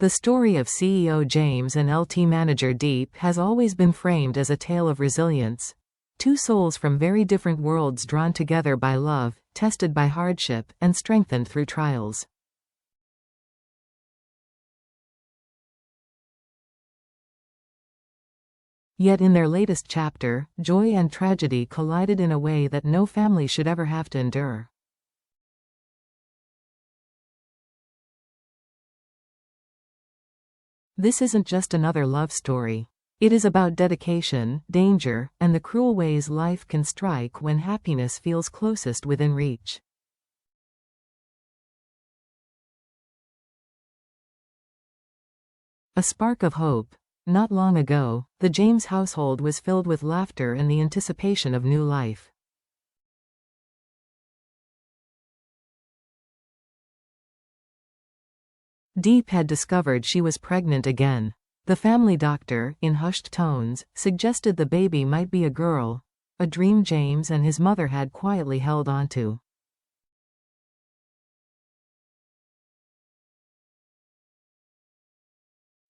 The story of CEO James and LT manager Diep has always been framed as a tale of resilience. Two souls from very different worlds drawn together by love, tested by hardship, and strengthened through trials. Yet in their latest chapter, joy and tragedy collided in a way that no family should ever have to endure. This isn't just another love story. It is about dedication, danger, and the cruel ways life can strike when happiness feels closest within reach. A spark of hope. Not long ago, the James household was filled with laughter and the anticipation of new life. Diep had discovered she was pregnant again. The family doctor, in hushed tones, suggested the baby might be a girl, a dream James and his mother had quietly held onto.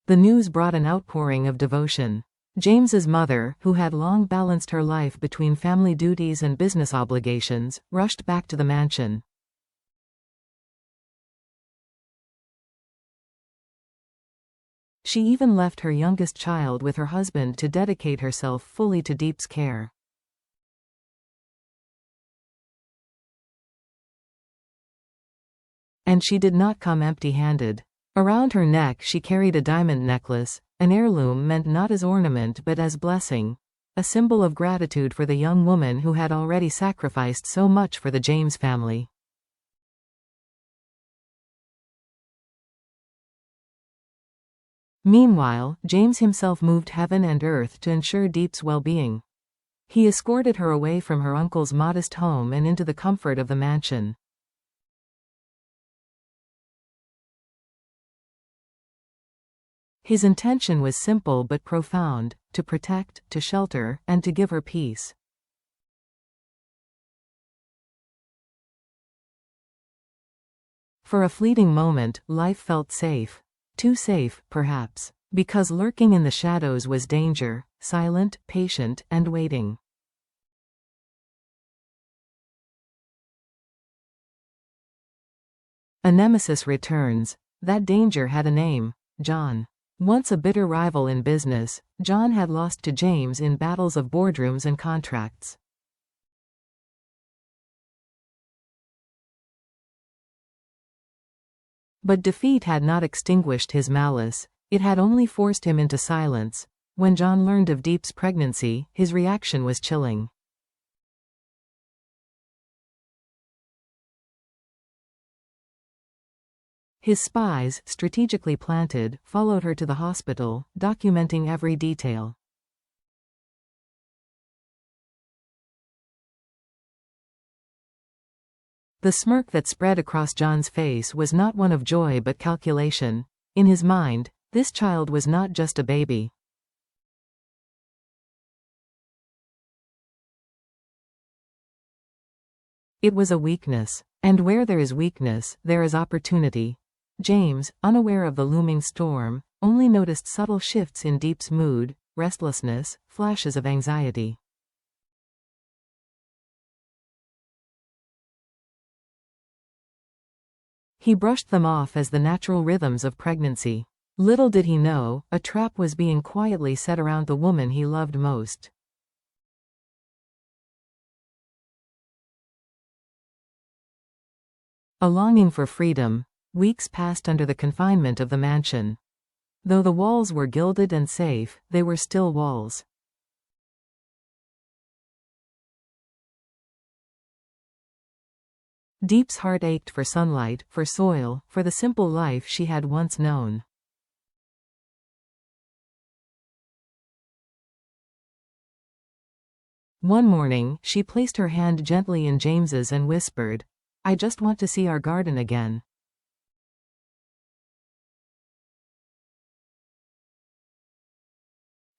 The news brought an outpouring of devotion. James's mother, who had long balanced her life between family duties and business obligations, rushed back to the mansion. She even left her youngest child with her husband to dedicate herself fully to Diep's care. And she did not come empty-handed. Around her neck she carried a diamond necklace, an heirloom meant not as ornament but as blessing, a symbol of gratitude for the young woman who had already sacrificed so much for the James family. Meanwhile, James himself moved heaven and earth to ensure Diep's well-being. He escorted her away from her uncle's modest home and into the comfort of the mansion. His intention was simple but profound: to protect, to shelter, and to give her peace. For a fleeting moment, life felt safe. Too safe, perhaps, because lurking in the shadows was danger, silent, patient, and waiting. A nemesis returns. That danger had a name: John. Once a bitter rival in business, John had lost to James in battles of boardrooms and contracts. But defeat had not extinguished his malice, it had only forced him into silence. When John learned of Diep's pregnancy, his reaction was chilling. His spies, strategically planted, followed her to the hospital, documenting every detail. The smirk that spread across John's face was not one of joy but calculation. In his mind, this child was not just a baby. It was a weakness. And where there is weakness, there is opportunity. James, unaware of the looming storm, only noticed subtle shifts in Diep's mood, restlessness, flashes of anxiety. He brushed them off as the natural rhythms of pregnancy. Little did he know, a trap was being quietly set around the woman he loved most. A longing for freedom. Weeks passed under the confinement of the mansion. Though the walls were gilded and safe, they were still walls. Diep's heart ached for sunlight, for soil, for the simple life she had once known. One morning, she placed her hand gently in James's and whispered, "I just want to see our garden again."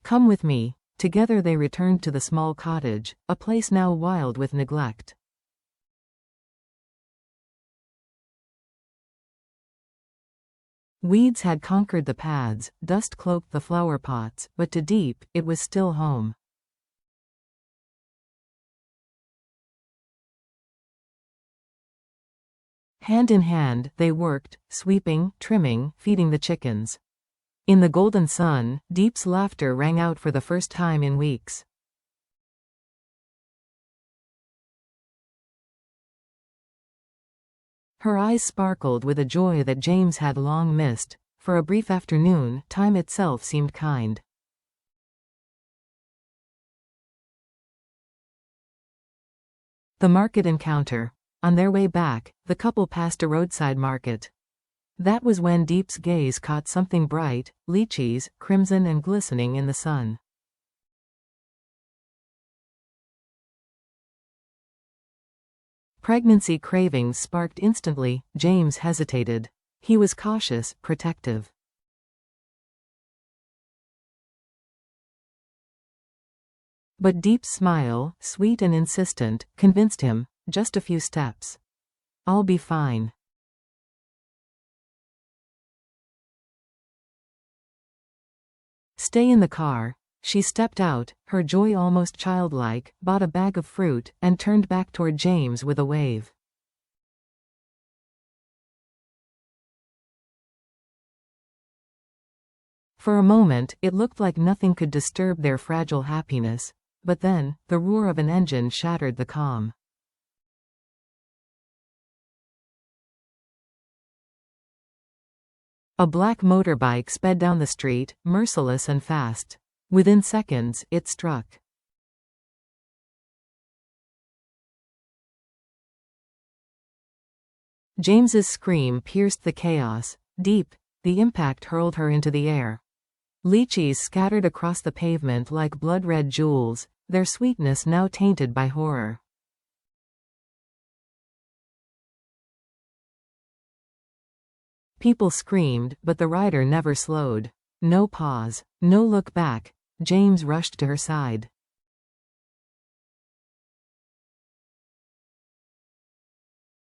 "Come with me." Together they returned to the small cottage, a place now wild with neglect. Weeds had conquered the paths, dust cloaked the flower pots, but to Diep, it was still home. Hand in hand, they worked, sweeping, trimming, feeding the chickens. In the golden sun, Diep's laughter rang out for the first time in weeks. Her eyes sparkled with a joy that James had long missed. For a brief afternoon, time itself seemed kind. The market encounter. On their way back, the couple passed a roadside market. That was when Diep's gaze caught something bright, lychees, crimson and glistening in the sun. Pregnancy cravings sparked instantly. James hesitated. He was cautious, protective. But Diep's smile, sweet and insistent, convinced him. Just a few steps. I'll be fine. Stay in the car. She stepped out, her joy almost childlike, bought a bag of fruit, and turned back toward James with a wave. For a moment, it looked like nothing could disturb their fragile happiness. But then, the roar of an engine shattered the calm. A black motorbike sped down the street, merciless and fast. Within seconds, it struck. James's scream pierced the chaos. Diep, the impact hurled her into the air. Lychees scattered across the pavement like blood-red jewels, their sweetness now tainted by horror. People screamed, but the rider never slowed. No pause, no look back. James rushed to her side.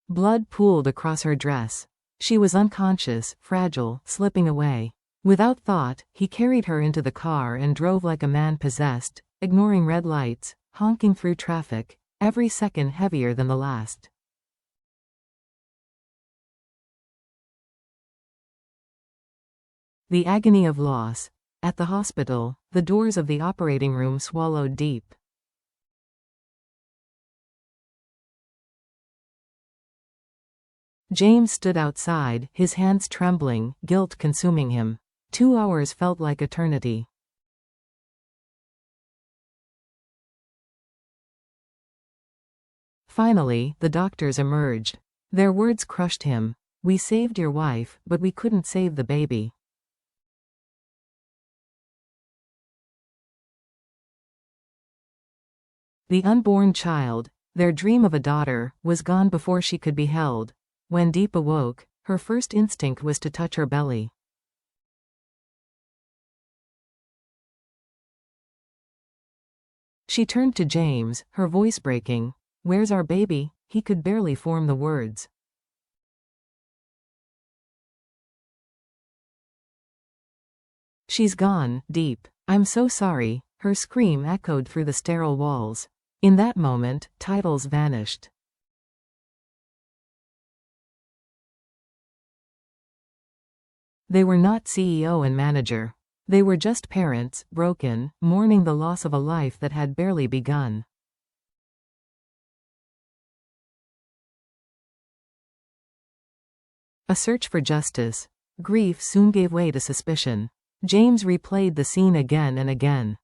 Blood pooled across her dress. She was unconscious, fragile, slipping away. Without thought, he carried her into the car and drove like a man possessed, ignoring red lights, honking through traffic, every second heavier than the last. The agony of loss. At the hospital, the doors of the operating room swallowed Diep. James stood outside, his hands trembling, guilt consuming him. 2 hours felt like eternity. Finally, the doctors emerged. Their words crushed him. We saved your wife, but we couldn't save the baby. The unborn child, their dream of a daughter, was gone before she could be held. When Diep awoke, her first instinct was to touch her belly. She turned to James, her voice breaking. Where's our baby? He could barely form the words. She's gone, Diep. I'm so sorry. Her scream echoed through the sterile walls. In that moment, titles vanished. They were not CEO and manager. They were just parents, broken, mourning the loss of a life that had barely begun. A search for justice. Grief soon gave way to suspicion. James replayed the scene again and again.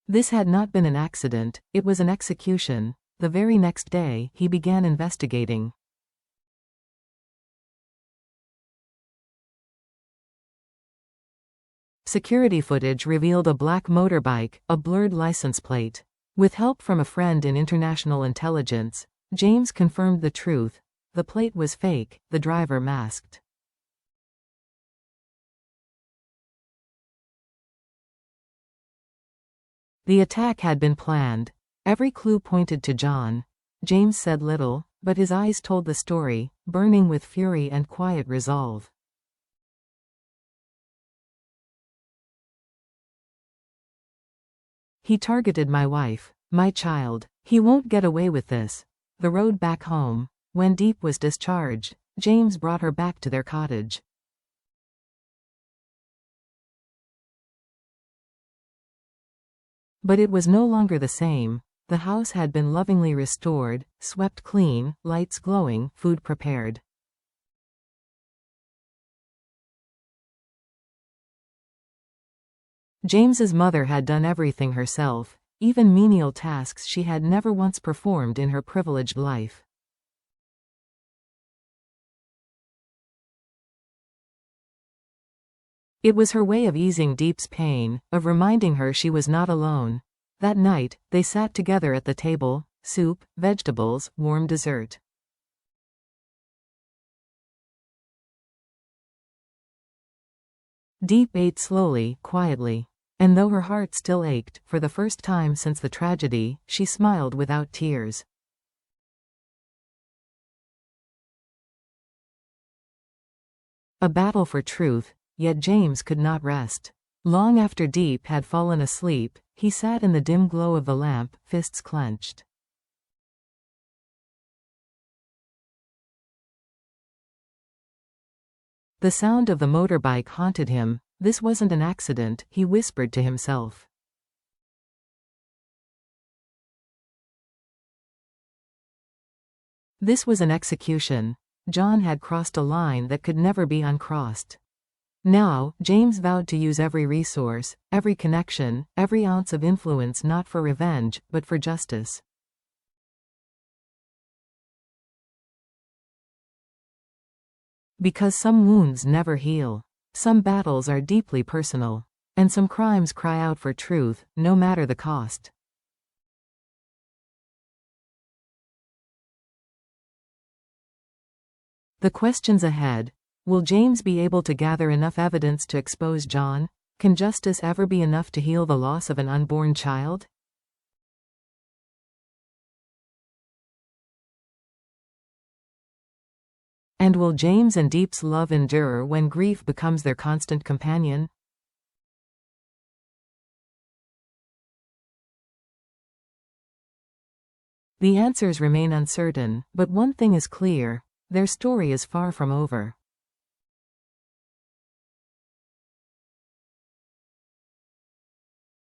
This had not been an accident, it was an execution. The very next day, he began investigating. Security footage revealed a black motorbike, a blurred license plate. With help from a friend in international intelligence, James confirmed the truth. The plate was fake, the driver masked. The attack had been planned. Every clue pointed to John. James said little, but his eyes told the story, burning with fury and quiet resolve. He targeted my wife, my child. He won't get away with this. The road back home. When Diep was discharged, James brought her back to their cottage. But it was no longer the same. The house had been lovingly restored, swept clean, lights glowing, food prepared. James's mother had done everything herself, even menial tasks she had never once performed in her privileged life. It was her way of easing Diep's pain, of reminding her she was not alone. That night, they sat together at the table, soup, vegetables, warm dessert. Diep ate slowly, quietly. And though her heart still ached, for the first time since the tragedy, she smiled without tears. A battle for truth, yet James could not rest. Long after Diep had fallen asleep, he sat in the dim glow of the lamp, fists clenched. The sound of the motorbike haunted him. This wasn't an accident, he whispered to himself. This was an execution. John had crossed a line that could never be uncrossed. Now, James vowed to use every resource, every connection, every ounce of influence not for revenge, but for justice. Because some wounds never heal. Some battles are deeply personal. And some crimes cry out for truth, no matter the cost. The questions ahead. Will James be able to gather enough evidence to expose John? Can justice ever be enough to heal the loss of an unborn child? And will James and Diep's love endure when grief becomes their constant companion? The answers remain uncertain, but one thing is clear: their story is far from over.